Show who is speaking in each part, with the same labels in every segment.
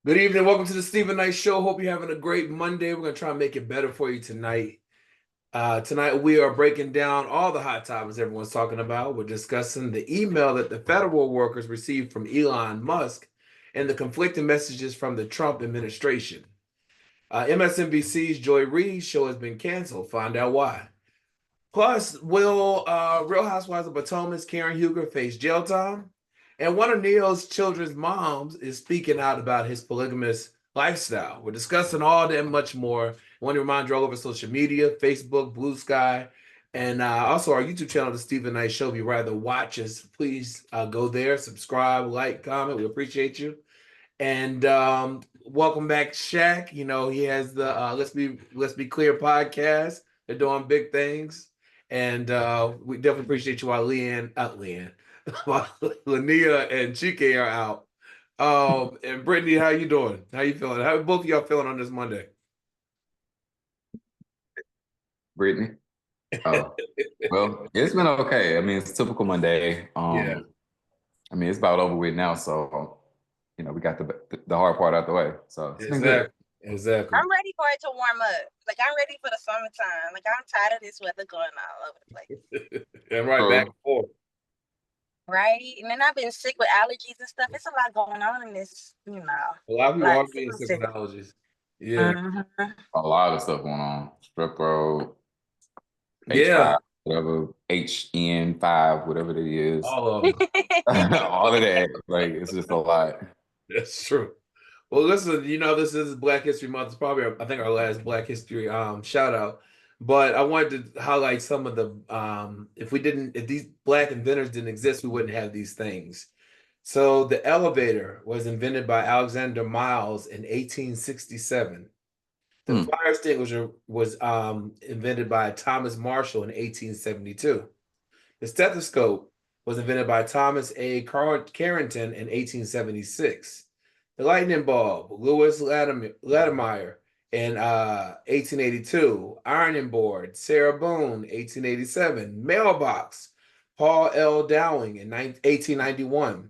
Speaker 1: Good evening. Welcome to the Stephen Knight Show. Hope you're having a great Monday. We're going to try and make it better for you tonight. Tonight, we are breaking down all the hot topics everyone's talking about. We're discussing the email that the federal workers received from Elon Musk and the conflicting messages from the Trump administration. MSNBC's Joy Reid's show has been canceled. Find out why. Plus, will Real Housewives of Potomac's Karen Huger face jail time? And one of Neo's children's moms is speaking out about his polygamous lifestyle. We're discussing all that and much more. I want to remind you all over social media, Facebook, Blue Sky, and also our YouTube channel, The Stephen Knight Show. If you rather watch us, please go there, subscribe, like, comment. We appreciate you. And welcome back, Shaq. You know, he has the Let's Be Clear podcast. They're doing big things. And we definitely appreciate you while Linnea and Chike are out. And Brittany, how you doing? How you feeling? How both of y'all feeling on this Monday?
Speaker 2: Brittany. Oh, well, it's been okay. I mean, it's a typical Monday.
Speaker 1: Yeah.
Speaker 2: I mean, it's about over with now, so we got the hard part out the way. So it's been good.
Speaker 1: Exactly.
Speaker 3: I'm ready for it to warm up. Like, I'm ready for the summertime. Like, I'm tired of this weather going all over the place.
Speaker 1: And right back and forth.
Speaker 3: Right? And then I've been sick with allergies and stuff. It's a lot going on in this,
Speaker 1: A lot of people are being sick with allergies. Yeah.
Speaker 3: Mm-hmm.
Speaker 2: A lot of stuff going on. Strep throat,
Speaker 1: Yeah.
Speaker 2: H5, whatever, HN5, whatever it is.
Speaker 1: All of them.
Speaker 2: All of that. Like, it's just a lot.
Speaker 1: That's true. Well, listen, this is Black History Month. It's probably, I think, our last Black History shout out. But I wanted to highlight some of the, if these Black inventors didn't exist, we wouldn't have these things. So the elevator was invented by Alexander Miles in 1867. The fire extinguisher was invented by Thomas Marshall in 1872. The stethoscope was invented by Thomas A. Carrington in 1876. The lightning bulb, Louis Latimer in 1882. Ironing board, Sarah Boone, 1887. Mailbox, Paul L. Dowling in 1891.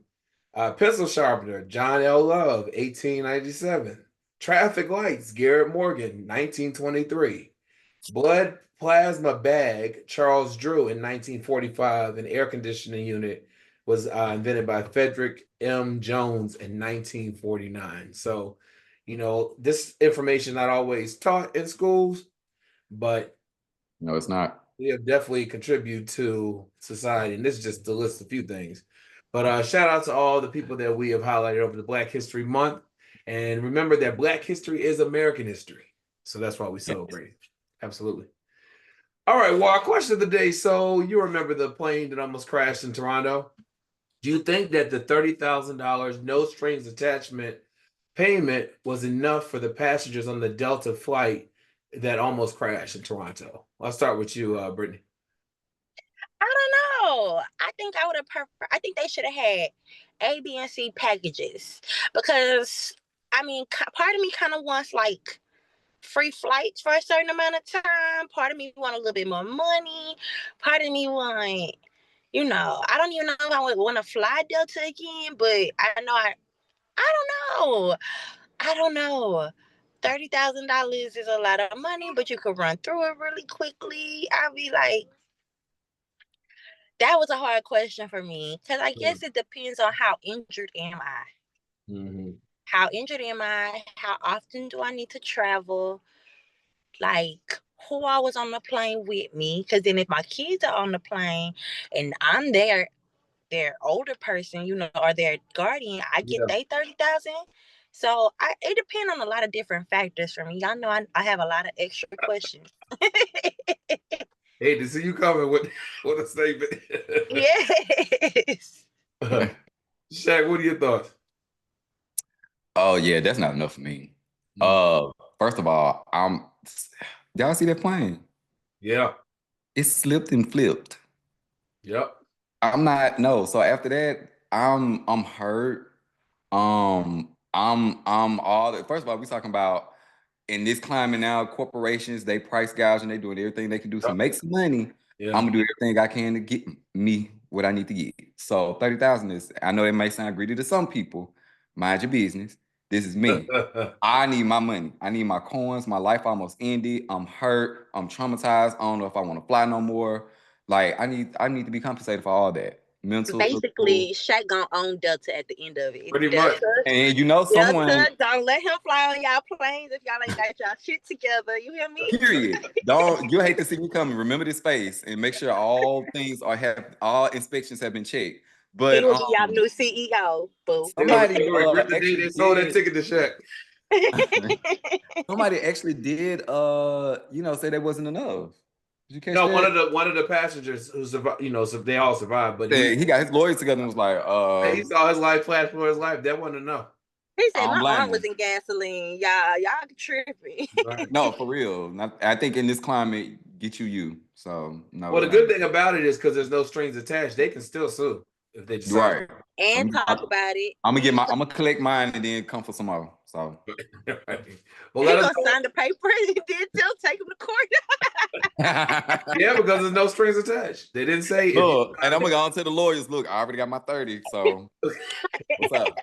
Speaker 1: Pencil sharpener, John L. Love, 1897. Traffic lights, Garrett Morgan, 1923. Blood plasma bag, Charles Drew in 1945. An air conditioning unit was invented by Frederick M. Jones in 1949. So, this information not always taught in schools, but
Speaker 2: no, it's not.
Speaker 1: We have definitely contributed to society, and this is just to list a few things. But shout out to all the people that we have highlighted over the Black History Month. And remember that Black history is American history. So that's why we celebrate. Absolutely. All right. Well, our question of the day. So you remember the plane that almost crashed in Toronto? Do you think that the $30,000 no strings attachment payment was enough for the passengers on the Delta flight that almost crashed in Toronto? I'll start with you, Brittany.
Speaker 3: I don't know. I think I would have preferred. I think they should have had A, B, and C packages because, I mean, part of me kind of wants like free flights for a certain amount of time. Part of me want a little bit more money. Part of me want, I don't even know if I would want to fly Delta again, but I know I don't know. $30,000 is a lot of money, but you could run through it really quickly. I'd be like, that was a hard question for me because I guess it depends on how injured am I.
Speaker 1: Mm-hmm.
Speaker 3: How injured am I? How often do I need to travel? Like, who I was on the plane with me? Because then if my kids are on the plane and I'm their older person, or their guardian, I get they 30,000. So it depends on a lot of different factors for me. Y'all know I have a lot of extra questions.
Speaker 1: Hey, to see you coming with a statement.
Speaker 3: Yes.
Speaker 1: Shaq, what are your thoughts?
Speaker 2: Oh yeah, that's not enough for me. First of all, y'all see that plane?
Speaker 1: Yeah.
Speaker 2: It slipped and flipped.
Speaker 1: Yep.
Speaker 2: So after that, I'm hurt. First of all, we talking about in this climate now, corporations, they price gouging, they doing everything they can do to make some money. Yeah. I'm gonna do everything I can to get me what I need to get. So 30,000 is, I know it may sound greedy to some people, mind your business. This is me. I need my money. I need my coins. My life almost ended. I'm hurt. I'm traumatized. I don't know if I want to fly no more. Like I need to be compensated for all that. Mental, physical.
Speaker 3: Basically, Shaq gonna own Delta at the end of it.
Speaker 1: Pretty
Speaker 3: Delta,
Speaker 1: much.
Speaker 2: And you know, someone
Speaker 3: Delta, don't let him fly on y'all planes if y'all ain't got y'all shit together. You hear me?
Speaker 2: period. Don't you hate to see me coming. Remember this space and make sure all things all inspections have been checked. But
Speaker 3: He will be y'all new CEO. Boo.
Speaker 2: somebody
Speaker 1: Rip the day
Speaker 2: actually
Speaker 1: they sold that
Speaker 2: did.
Speaker 1: ticket to Shaq.
Speaker 2: Somebody actually did say there wasn't enough. Did you catch
Speaker 1: No,
Speaker 2: that?
Speaker 1: one of the passengers who survived, so they all survived, but
Speaker 2: He got his lawyers together and was like,
Speaker 1: he saw his life flash for his life. That wasn't enough.
Speaker 3: He said
Speaker 2: I don't
Speaker 3: my
Speaker 2: blame
Speaker 3: arm was
Speaker 2: him.
Speaker 3: in gasoline. Y'all tripping.
Speaker 1: Right.
Speaker 2: No, for real. I think in this climate, get you. So no.
Speaker 1: Well, the good thing about it is because there's no strings attached, they can still sue if they decide.
Speaker 2: Right.
Speaker 3: And talk about it.
Speaker 2: I'm gonna collect mine and then come for some more. So
Speaker 1: Well,
Speaker 3: he gonna sign the paper and then still take him to court.
Speaker 1: yeah, because there's no strings attached. They didn't say.
Speaker 2: Look, and I'm gonna go on to the lawyers. Look, I already got my 30. So what's up?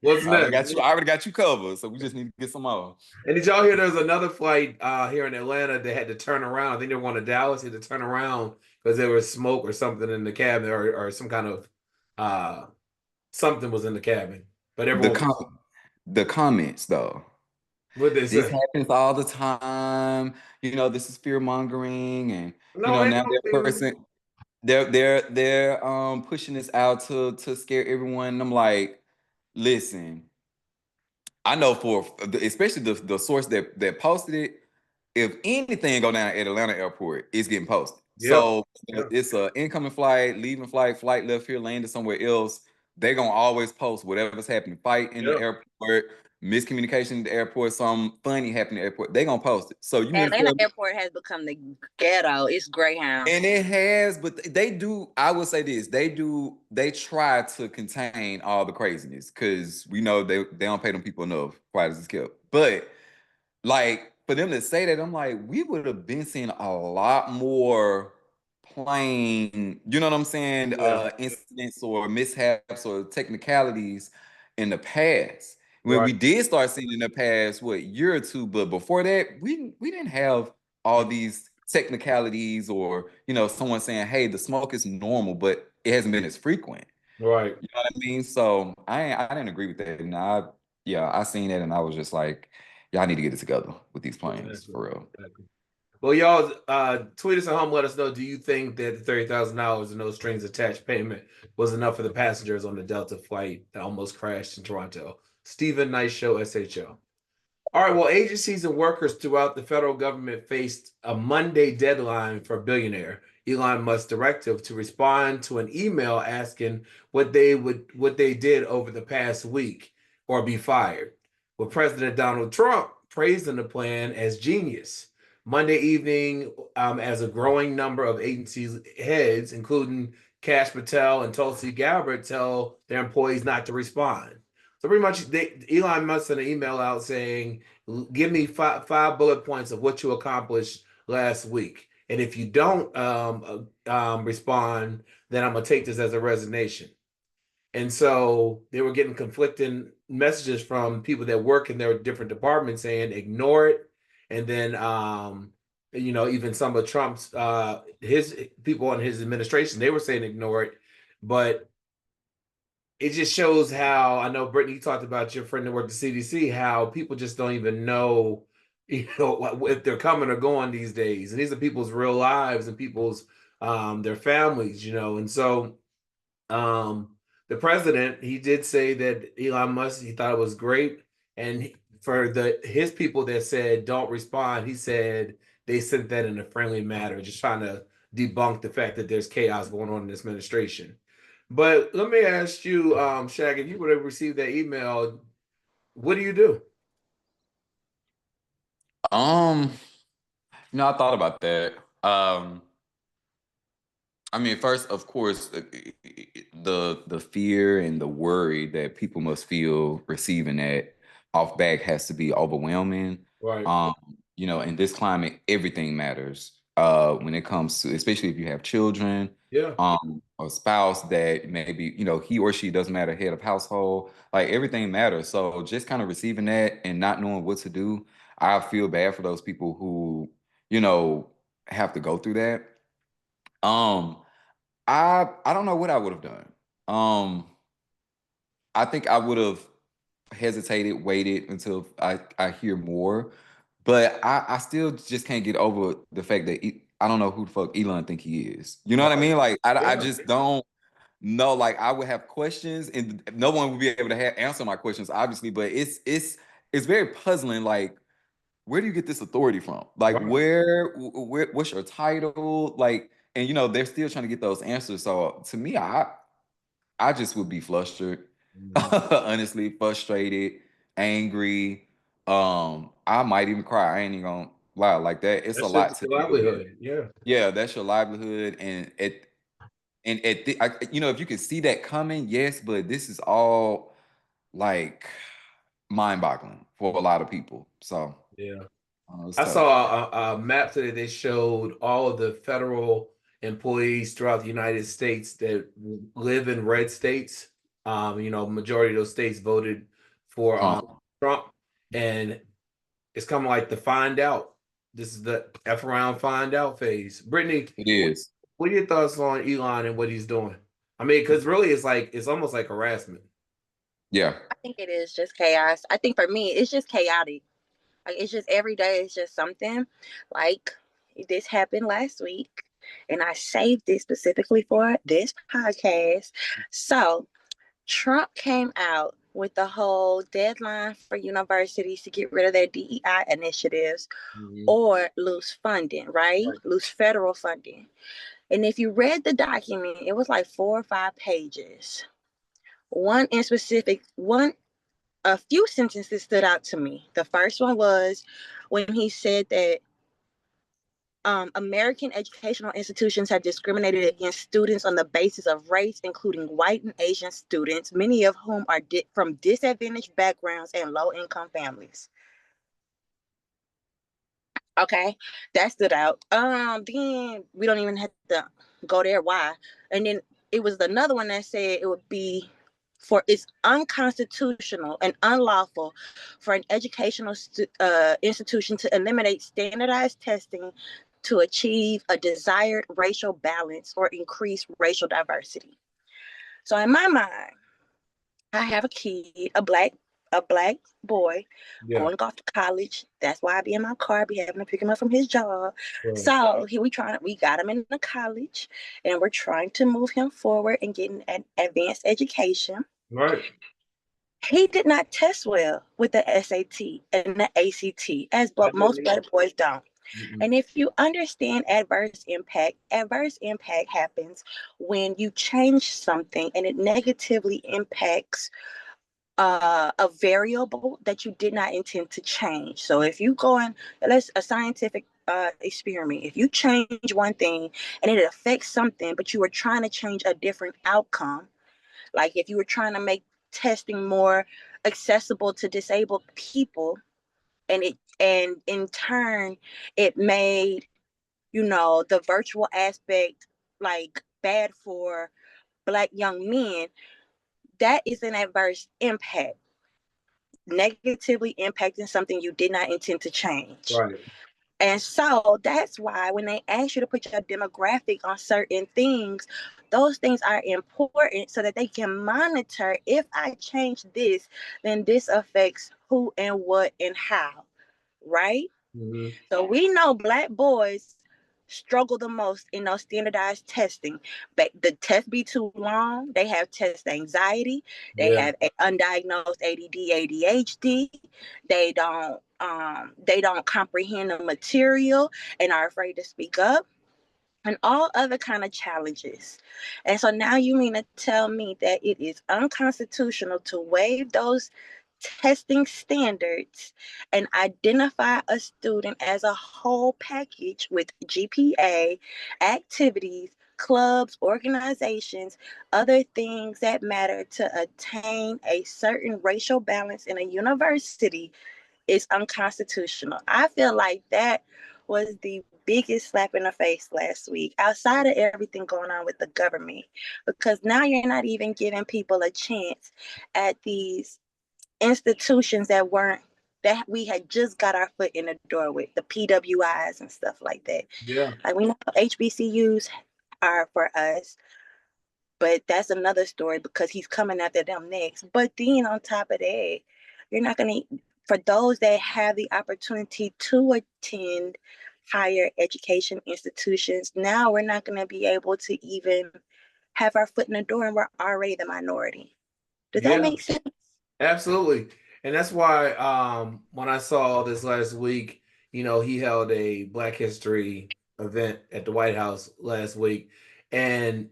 Speaker 1: What's next?
Speaker 2: I already got you covered. So we just need to get some more.
Speaker 1: And did y'all hear there's another flight here in Atlanta they had to turn around? I think they were going to Dallas, had to turn around because there was smoke or something in the cabin or some kind of something was in the cabin. But everyone
Speaker 2: the comments though.
Speaker 1: What they
Speaker 2: This
Speaker 1: say?
Speaker 2: happens all the time. This is fear mongering, and
Speaker 1: No,
Speaker 2: now that person they're pushing this out to scare everyone. And I'm like, listen, I know for especially the source that posted it. If anything go down at Atlanta airport, it's getting posted.
Speaker 1: Yep.
Speaker 2: So it's an incoming flight, leaving flight left here, landed somewhere else. They're gonna always post whatever's happening. Fight in the airport, miscommunication in the airport, some funny happening in the airport. They're gonna post it. So
Speaker 3: Atlanta airport has become the ghetto. It's Greyhound.
Speaker 2: And it has, but they do, I will say this, they try to contain all the craziness because we know they don't pay them people enough, quiet as it's kept. But like for them to say that, I'm like, we would have been seeing a lot more plain, you know what I'm saying, incidents or mishaps or technicalities in the past. When we did start seeing in the past, year or two, but before that, we didn't have all these technicalities or, someone saying, hey, the smoke is normal, but it hasn't been as frequent.
Speaker 1: Right.
Speaker 2: You know what I mean? So I didn't agree with that. And I seen that and I was just like, y'all need to get it together with these planes for real.
Speaker 1: Exactly. Well, y'all tweet us at home. Let us know. Do you think that the $30,000 and no strings attached payment was enough for the passengers on the Delta flight that almost crashed in Toronto? Stephen Nice Show, SHO. All right. Well, agencies and workers throughout the federal government faced a Monday deadline for billionaire Elon Musk's directive to respond to an email asking what they did over the past week or be fired. With President Donald Trump praising the plan as genius. Monday evening, as a growing number of agencies heads, including Kash Patel and Tulsi Gabbard, tell their employees not to respond. So pretty much, Elon Musk sent an email out saying, "Give me five bullet points of what you accomplished last week, and if you don't respond, then I'm gonna take this as a resignation." And so they were getting conflicting messages from people that work in their different departments saying, "Ignore it." And then, even some of Trump's his people in his administration, they were saying ignore it, but it just shows how, I know Brittany, you talked about your friend that worked at CDC, how people just don't even know, if they're coming or going these days. And these are people's real lives and people's their families, and so the president, he did say that Elon Musk, he thought it was great, and for his people that said don't respond, he said they sent that in a friendly manner, just trying to debunk the fact that there's chaos going on in this administration. But let me ask you, Shaq, if you would have received that email, what do you do?
Speaker 2: I thought about that. First, of course, the fear and the worry that people must feel receiving that off back has to be overwhelming.
Speaker 1: Right.
Speaker 2: In this climate, everything matters. when it comes to, especially if you have children,
Speaker 1: Yeah.
Speaker 2: or spouse that maybe, he or she doesn't matter, head of household, like everything matters. So just kind of receiving that and not knowing what to do, I feel bad for those people who, have to go through that. Um, I don't know what I would have done. I think I would have hesitated, waited until I hear more. But I still just can't get over the fact that I don't know who the fuck Elon think he is. You know what I mean? Like I
Speaker 1: Yeah.
Speaker 2: just don't know. Like I would have questions, and no one would be able to answer my questions, obviously. But it's very puzzling. Like, where do you get this authority from? Like,
Speaker 1: Right.
Speaker 2: where what's your title? Like, and they're still trying to get those answers. So to me, I just would be flustered,
Speaker 1: Mhm.
Speaker 2: honestly, frustrated, angry. I might even cry. I ain't even gonna lie like that. It's a
Speaker 1: That's just
Speaker 2: lot to
Speaker 1: the
Speaker 2: deal with.
Speaker 1: livelihood. Yeah.
Speaker 2: Yeah, that's your livelihood, if you can see that coming, yes, but this is all like mind-boggling for a lot of people. So
Speaker 1: Yeah.
Speaker 2: it's
Speaker 1: I
Speaker 2: tough.
Speaker 1: saw a map today. They showed all of the federal employees throughout the United States that live in red states. Majority of those states voted for
Speaker 2: Trump.
Speaker 1: Trump, and it's kind of like the find out. This is the F around find out phase. Brittany,
Speaker 2: It is.
Speaker 1: what are your thoughts on Elon and what he's doing? I mean, because really, it's almost like harassment.
Speaker 2: Yeah.
Speaker 3: I think it is just chaos. I think for me, it's just chaotic. Like it's just every day it's just something. Like this happened last week and I saved it specifically for this podcast. So Trump came out with the whole deadline for universities to get rid of their DEI initiatives
Speaker 1: Mhm.
Speaker 3: or lose funding, right? Lose federal funding. And if you read the document, it was like 4 or 5 pages. One in specific, a few sentences stood out to me. The first one was when he said that American educational institutions have discriminated against students on the basis of race, including white and Asian students, many of whom are from disadvantaged backgrounds and low income families. Okay, that stood out. Then we don't even have to go there. Why? And then it was another one that said it would be for it's unconstitutional and unlawful for an educational institution to eliminate standardized testing to achieve a desired racial balance or increase racial diversity. So in my mind, I have a kid, a black boy
Speaker 1: Yeah.
Speaker 3: going off to college. That's why I be in my car, be having to pick him up from his job.
Speaker 1: Right.
Speaker 3: So here we got him in the college and we're trying to move him forward and get an advanced education.
Speaker 1: Right.
Speaker 3: He did not test well with the SAT and the ACT, as
Speaker 1: I
Speaker 3: most
Speaker 1: didn't either.
Speaker 3: black boys don't.
Speaker 1: Mm-mm.
Speaker 3: And if you understand adverse impact happens when you change something and it negatively impacts a variable that you did not intend to change. So if you go on, let's a scientific experiment. If you change one thing and it affects something, but you were trying to change a different outcome, like if you were trying to make testing more accessible to disabled people, and in turn it made the virtual aspect like bad for black young men, that is an adverse impact, negatively impacting something you did not intend to change.
Speaker 1: Right.
Speaker 3: And so that's why when they ask you to put your demographic on certain things, those things are important so that they can monitor, if I change this, then this affects who and what and how, right?
Speaker 1: Mm-hmm.
Speaker 3: So we know black boys struggle the most in those standardized testing. But the test be too long. They have test anxiety. They
Speaker 1: Yeah.
Speaker 3: have undiagnosed ADD, ADHD. They don't comprehend the material and are afraid to speak up, and all other kind of challenges. And so now you mean to tell me that it is unconstitutional to waive those testing standards and identify a student as a whole package with GPA, activities, clubs, organizations, other things that matter to attain a certain racial balance in a university is unconstitutional. I feel like that was the biggest slap in the face last week, outside of everything going on with the government, because now you're not even giving people a chance at these institutions that we had just got our foot in the door with, the PWIs and stuff like that.
Speaker 1: Yeah.
Speaker 3: Like, we know HBCUs are for us, but that's another story because he's coming after them next. But then on top of that, you're not going to, for those that have the opportunity to attend higher education institutions, now we're not going to be able to even have our foot in the door, and we're already the minority. Does that make sense?
Speaker 1: Absolutely. And that's why when I saw this last week, he held a Black History event at the White House last week. And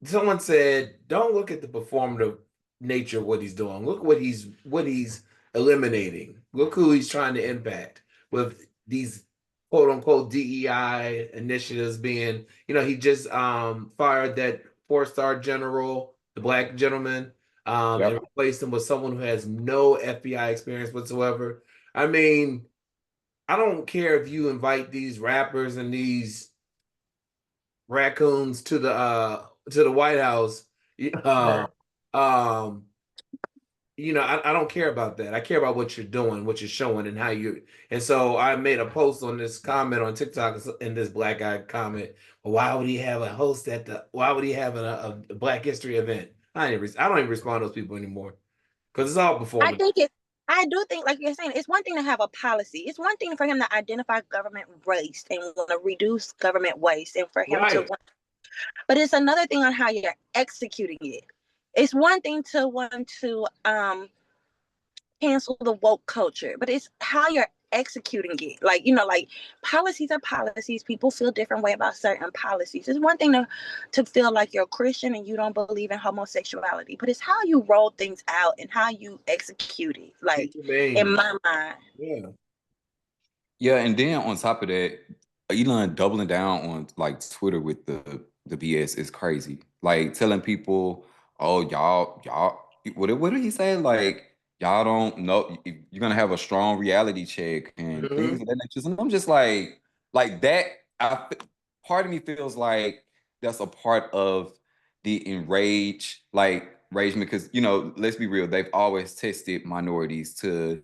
Speaker 1: someone said, don't look at the performative nature of what he's doing. Look what he's eliminating. Look who he's trying to impact with these quote unquote DEI initiatives being, he just fired that 4-star general, the Black gentleman, and replaced him with someone who has no FBI experience whatsoever. I mean, I don't care if you invite these rappers and these raccoons to the White House. I don't care about that. I care about what you're doing, what you're showing, and how you. And so I made a post on this comment on TikTok, and this black guy comment, well, why would he have a host why would he have a Black History event? I don't even respond to those people anymore because it's all performance.
Speaker 3: I do think, like you're saying, it's one thing to have a policy. It's one thing for him to identify government waste and want to reduce government waste, and for him to. But it's another thing on how you're executing it. It's one thing to want to cancel the woke culture, but it's how you're executing it. Like, like, policies are policies. People feel different way about certain policies. It's one thing to feel like you're a Christian and you don't believe in homosexuality, but it's how you roll things out and how you execute it. Like, in my mind.
Speaker 2: Yeah, and then on top of that, Elon doubling down on like Twitter with the BS is crazy. Like telling people, "Oh, y'all, what did he say? Like y'all don't know you're gonna have a strong reality check and things of that nature." And I'm just like that. Part of me feels like that's a part of the enragement because let's be real, they've always tested minorities to.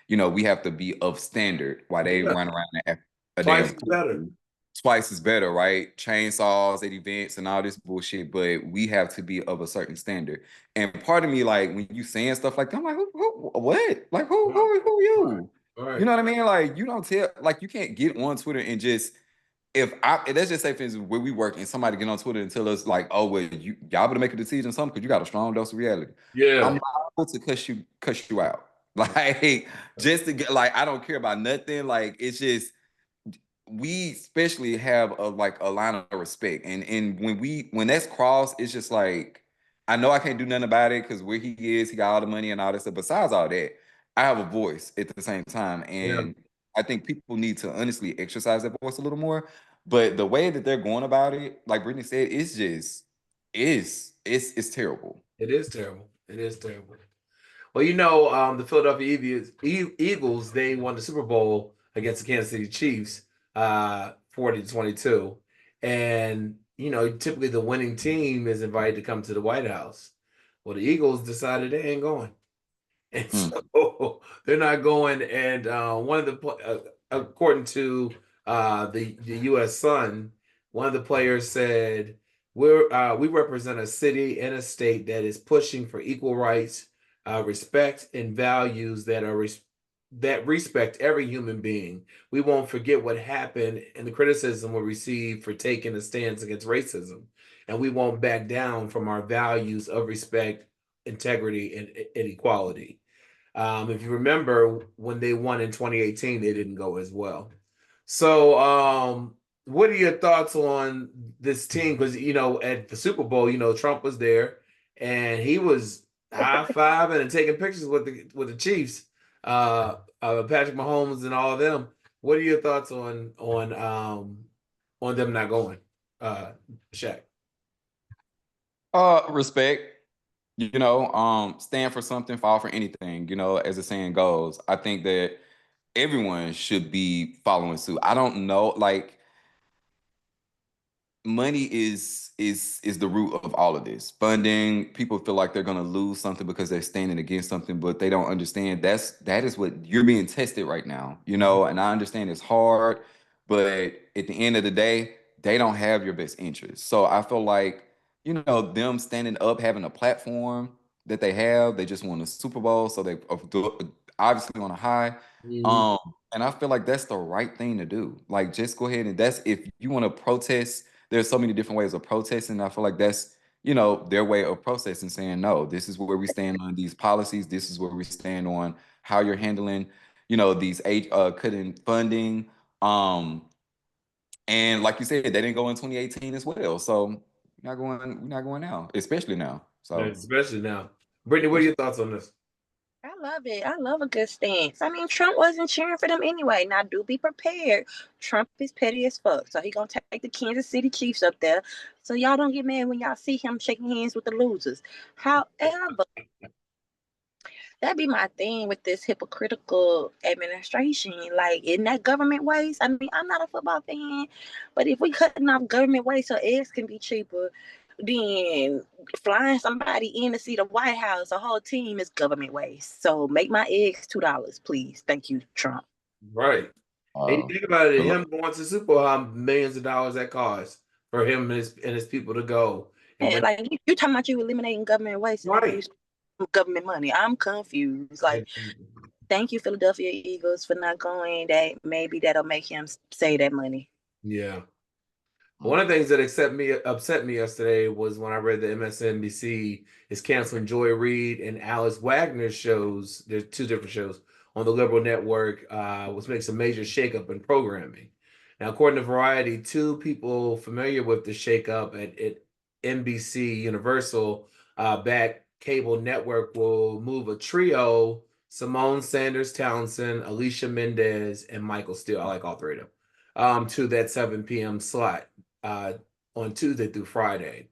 Speaker 2: We have to be of standard while they run around a
Speaker 1: Twice
Speaker 2: damn
Speaker 1: better.
Speaker 2: Twice is better, right? Chainsaws at events and all this bullshit, but we have to be of a certain standard. And part of me, like, when you saying stuff like that, I'm like, who what? Like, who are you?
Speaker 1: Right.
Speaker 2: You know what I mean? Like, you don't tell, like, you can't get on Twitter and just, let's just say, for instance, where we work and somebody get on Twitter and tell us, like, oh, well, y'all better make a decision or something because you got a strong dose of reality.
Speaker 1: Yeah.
Speaker 2: I'm not to cuss you out. Like, just to get, like, I don't care about nothing. Like, it's just, we especially have a line of respect. And when that's crossed, it's just like, I know I can't do nothing about it because where he is, he got all the money and all that stuff. Besides all that, I have a voice at the same time. And I think people need to honestly exercise that voice a little more. But the way that they're going about it, like Brittany said, it's just, it's terrible.
Speaker 1: It is terrible. It is terrible. Well, the Philadelphia Eagles, they won the Super Bowl against the Kansas City Chiefs, 40-22. And, typically the winning team is invited to come to the White House. Well, the Eagles decided they ain't going. And so they're not going. And one of the, according to the U.S. Sun, one of the players said, we represent a city and a state that is pushing for equal rights, respect, and values that respect every human being. We won't forget what happened and the criticism we received for taking a stance against racism. And we won't back down from our values of respect, integrity, and equality. If you remember, when they won in 2018, they didn't go as well. So, what are your thoughts on this team? Because, at the Super Bowl, Trump was there and he was high-fiving and taking pictures with the Chiefs, Patrick Mahomes and all of them. What are your thoughts on them not going, Shaq?
Speaker 2: Respect. Stand for something, fall for anything, as the saying goes. I think that everyone should be following suit. I don't know, like money is the root of all of this. Funding, people feel like they're gonna lose something because they're standing against something, but they don't understand that is what you're being tested right now, you know. And I understand it's hard, but at the end of the day, they don't have your best interest. So I feel like, you know, them standing up, having a platform that they have, they just won a Super Bowl, so they obviously on a high.
Speaker 1: Mhm.
Speaker 2: Um, and I feel like that's the right thing to do. Like, just go ahead and that's if you want to protest, there's so many different ways of protesting. I feel like that's, you know, their way of protesting, saying, no, this is where we stand on these policies. This is where we stand on how you're handling, you know, these cutting funding. Um, and like you said, they didn't go in 2018 as well. So we're not going now, especially now.
Speaker 1: Yeah,
Speaker 2: So
Speaker 1: especially now. Brittany, what are your thoughts on this?
Speaker 3: I love it. I love a good stance. I mean, Trump wasn't cheering for them anyway. Now, do be prepared. Trump is petty as fuck. So he gonna take the Kansas City Chiefs up there. So y'all don't get mad when y'all see him shaking hands with the losers. However, that be my thing with this hypocritical administration. Like, isn't that government waste? I mean, I'm not a football fan, but if we cutting off government waste so eggs can be cheaper, then flying somebody in to see the White House, a whole team is government waste. So make my eggs $2, please. Thank you, Trump.
Speaker 1: Right. And you
Speaker 2: uh,
Speaker 1: think about it,
Speaker 2: but
Speaker 1: him going to Super Bowl, how millions of dollars that cost for him and his people to go and
Speaker 3: And
Speaker 1: bring.
Speaker 3: like you talking about you eliminating government waste and
Speaker 1: Right.
Speaker 3: use government money. I'm confused. Like, thank you, Philadelphia Eagles, for not going. That maybe that'll make him save that money.
Speaker 1: Yeah. One of the things that upset me yesterday was when I read that MSNBC is canceling Joy Reid and Alice Wagner's shows. There's two different shows on the liberal network, which makes a major shakeup in programming. Now, according to Variety, two people familiar with the shakeup at NBC Universal back cable network will move a trio: Simone Sanders Townsend, Alicia Mendez, and Michael Steele. I like all three of them. To that 7 p.m. slot uh, on Tuesday through Friday.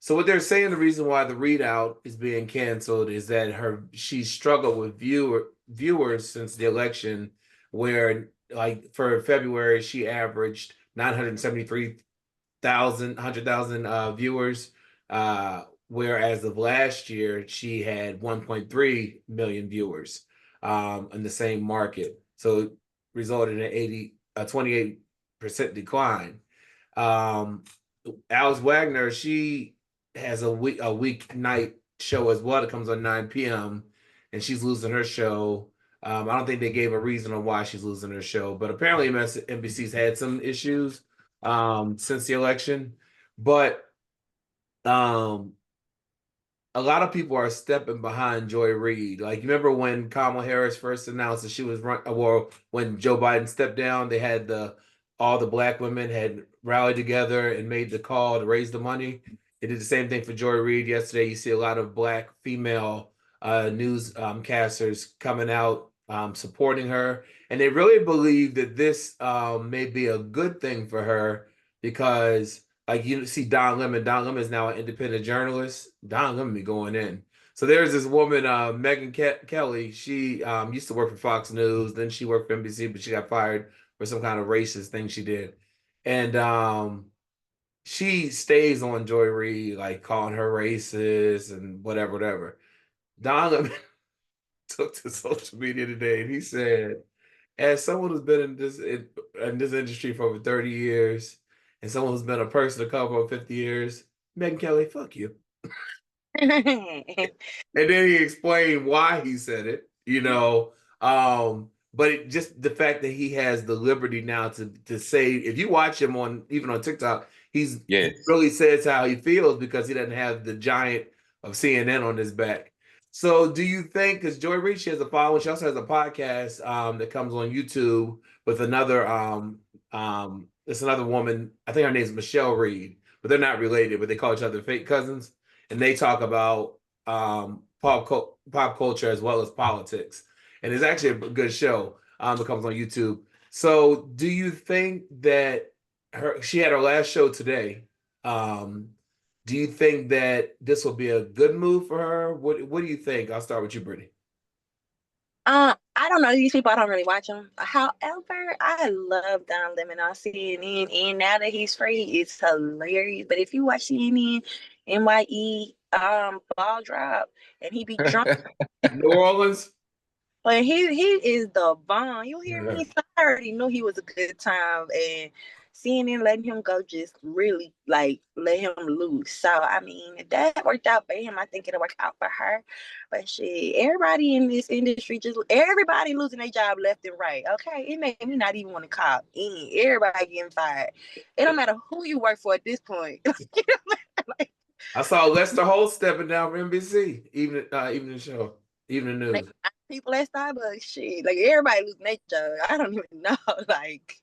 Speaker 1: So what they're saying, the reason why the readout is being canceled is that she struggled with viewers since the election, where like for February she averaged 973,000 viewers, whereas of last year she had 1.3 million viewers in the same market. So it resulted in a 28% decline. Um, Alice Wagner, she has a weeknight show as well that comes on 9 p.m. and she's losing her show. I don't think they gave a reason on why she's losing her show, but apparently MSNBC's had some issues since the election. But um, a lot of people are stepping behind Joy Reid. Like, you remember when Kamala Harris first announced that she was well, when Joe Biden stepped down, they had all the black women had rallied together and made the call to raise the money. They did the same thing for Joy Reid yesterday. You see a lot of black female news casters coming out supporting her, and they really believe that this may be a good thing for her because like you see Don Lemon. Don Lemon is now an independent journalist. Don Lemon be going in. So there's this woman, Megan Kelly. She used to work for Fox News. Then she worked for NBC, but she got fired for some kind of racist thing she did. And she stays on Joy Reid, like calling her racist and whatever, whatever. Don Lemon took to social media today and he said, as someone who's been in this industry for over 30 years and someone who's been a person of color for 50 years, Megan Kelly, fuck you. And then he explained why he said it, you know. But just the fact that he has the liberty now to say, if you watch him on even on TikTok, he
Speaker 2: yes.
Speaker 1: really says how he feels because he doesn't have the giant of CNN on his back. So do you think, because Joy Reid, she has a following, she also has a podcast that comes on YouTube with it's another woman, I think her name is Michelle Reed, but they're not related, but they call each other fake cousins. And they talk about pop culture as well as politics. And it's actually a good show that comes on YouTube. So do you think that she had her last show today? Do you think that this will be a good move for her? What do you think? I'll start with you, Brittany.
Speaker 3: I I don't know these people. I don't really watch them. However, I love Don Lemon on CNN, and now that he's free, it's hilarious. But if you watch CNN, NYE, ball drop, and he be drunk.
Speaker 1: New Orleans.
Speaker 3: But he is the bomb. You hear
Speaker 1: Yeah.
Speaker 3: me? So I already knew he was a good time, and CNN letting him go just really like let him loose. So I mean, if that worked out for him, I think it'll work out for her. But shit, everybody in this industry just everybody losing their job left and right. Okay, it made me not even want to call in. Everybody getting fired. It don't matter who you work for at this point. Like,
Speaker 1: I saw Lester Holt stepping down from NBC, evening show, evening news.
Speaker 3: people at Starbucks, shit, like everybody losing their job. I don't even know, like.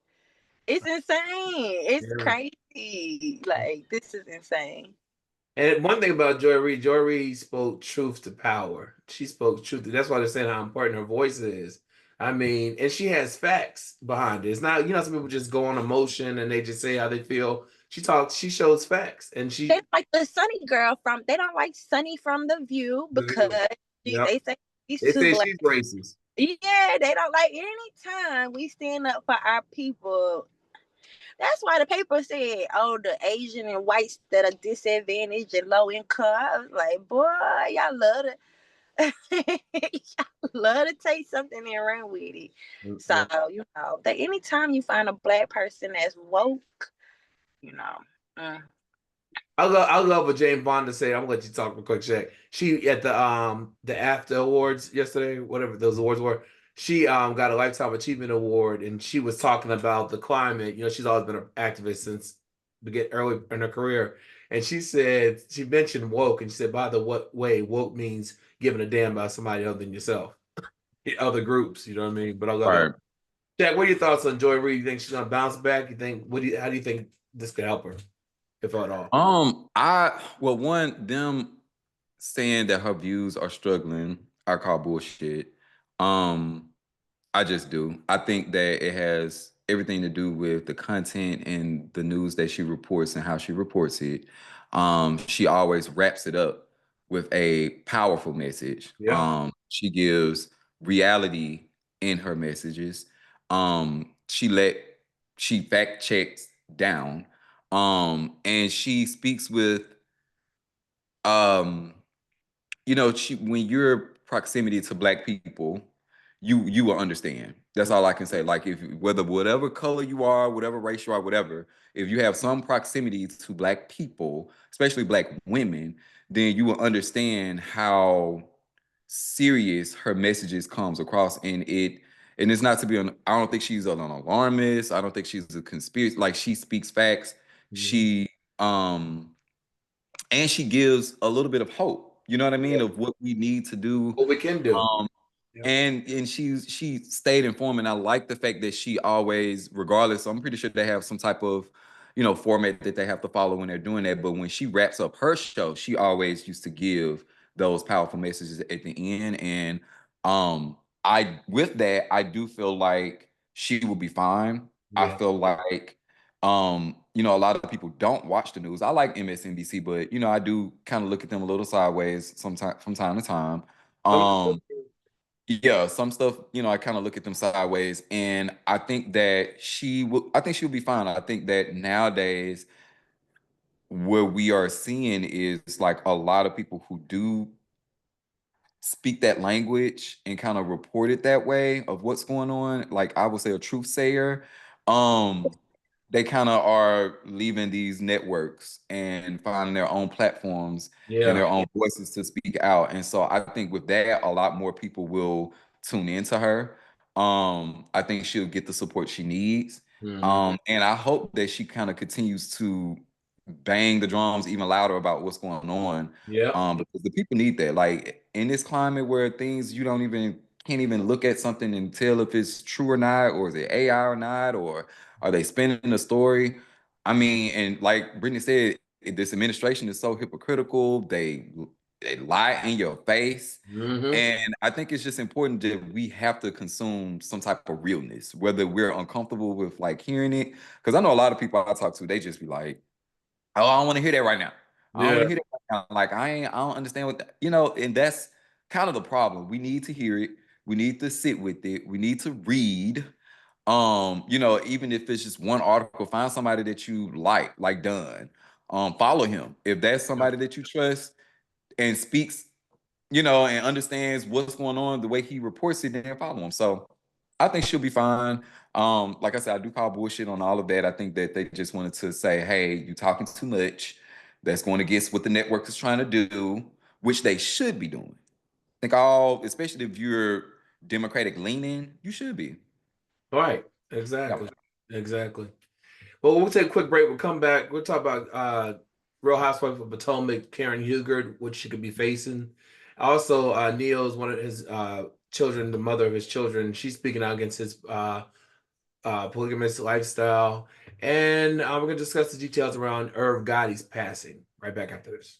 Speaker 3: It's insane. It's
Speaker 1: Yeah.
Speaker 3: crazy. Like, this is insane.
Speaker 1: And one thing about Joy Reid spoke truth to power. She spoke truth. That's why they're saying how important her voice is. I mean, and she has facts behind it. It's not, some people just go on emotion and they just say how they feel. She shows facts. And
Speaker 3: They like the Sunny girl they don't like Sunny from The View because they say she's too black.
Speaker 1: She's racist.
Speaker 3: Yeah, they don't like anytime we stand up for our people. That's why the paper said, oh, the Asian and whites that are disadvantaged and low income. I was like, boy, y'all love y'all love to take something and run with it. So, that anytime you find a black person that's woke,
Speaker 1: I love what Jane Fonda said. I'm gonna let you talk real quick, Shaq. She at the after awards yesterday, whatever those awards were, she got a lifetime achievement award, and she was talking about the climate. She's always been an activist since early in her career, and she mentioned woke, and she said, by the way, woke means giving a damn about somebody other than yourself, other groups. You know what I mean? But I love it. Shaq, what are your thoughts on Joy Reid? You think she's gonna bounce back? How do you think this could help her, if at all?
Speaker 2: Them saying that her views are struggling, I call bullshit. I just do. I think that it has everything to do with the content and the news that she reports and how she reports it. She always wraps it up with a powerful message.
Speaker 1: Yeah.
Speaker 2: She gives reality in her messages. She fact checks down. And she speaks with when you're proximity to Black people, you will understand. That's all I can say. Like, if whatever color you are, whatever race you are, whatever, if you have some proximity to Black people, especially Black women, then you will understand how serious her messages comes across. And it's not to be I don't think she's an alarmist. I don't think she's a conspiracy. Like, she speaks facts. She and she gives a little bit of hope, you know what I mean, of what we need to do,
Speaker 1: what we can do.
Speaker 2: And she stayed informed, and I like the fact that she always, regardless, I'm pretty sure they have some type of format that they have to follow when they're doing that, but when she wraps up her show, she always used to give those powerful messages at the end. And I do feel like she will be fine. I feel like a lot of people don't watch the news. I like MSNBC, but I do kind of look at them a little sideways from time to time. Some stuff, I kind of look at them sideways, and I think that she'll be fine. I think that nowadays what we are seeing is like a lot of people who do speak that language and kind of report it that way of what's going on. Like, I would say a truth sayer. They kind of are leaving these networks and finding their own platforms and their own voices to speak out. And so I think with that, a lot more people will tune into her. I think she'll get the support she needs. And I hope that she kind of continues to bang the drums even louder about what's going on. Because the people need that. Like, in this climate where things you can't even look at something and tell if it's true or not, or is it AI or not, or are they spinning the story? I mean, and like Brittany said, this administration is so hypocritical. They lie in your face. And I think it's just important that we have to consume some type of realness, whether we're uncomfortable with like hearing it. Because I know a lot of people I talk to, they just be like, oh, I don't want to hear that right now. I don't want to hear that right now. Like, I don't understand and that's kind of the problem. We need to hear it. We need to sit with it. We need to read. Even if it's just one article, find somebody that you like Dunn. Follow him. If that's somebody that you trust and speaks, and understands what's going on, the way he reports it, then follow him. So I think she'll be fine. Like I said, I do call bullshit on all of that. I think that they just wanted to say, hey, you're talking too much. That's going against what the network is trying to do, which they should be doing. I think especially if you're Democratic leaning, you should be.
Speaker 1: Right. Exactly. Yep. Exactly. Well, we'll take a quick break. We'll come back. We'll talk about Real Housewife of Potomac, Karen Hugard, what she could be facing. Also, Neil's one of his children, the mother of his children. She's speaking out against his polygamous lifestyle. And we're going to discuss the details around Irv Gotti's passing right back after this.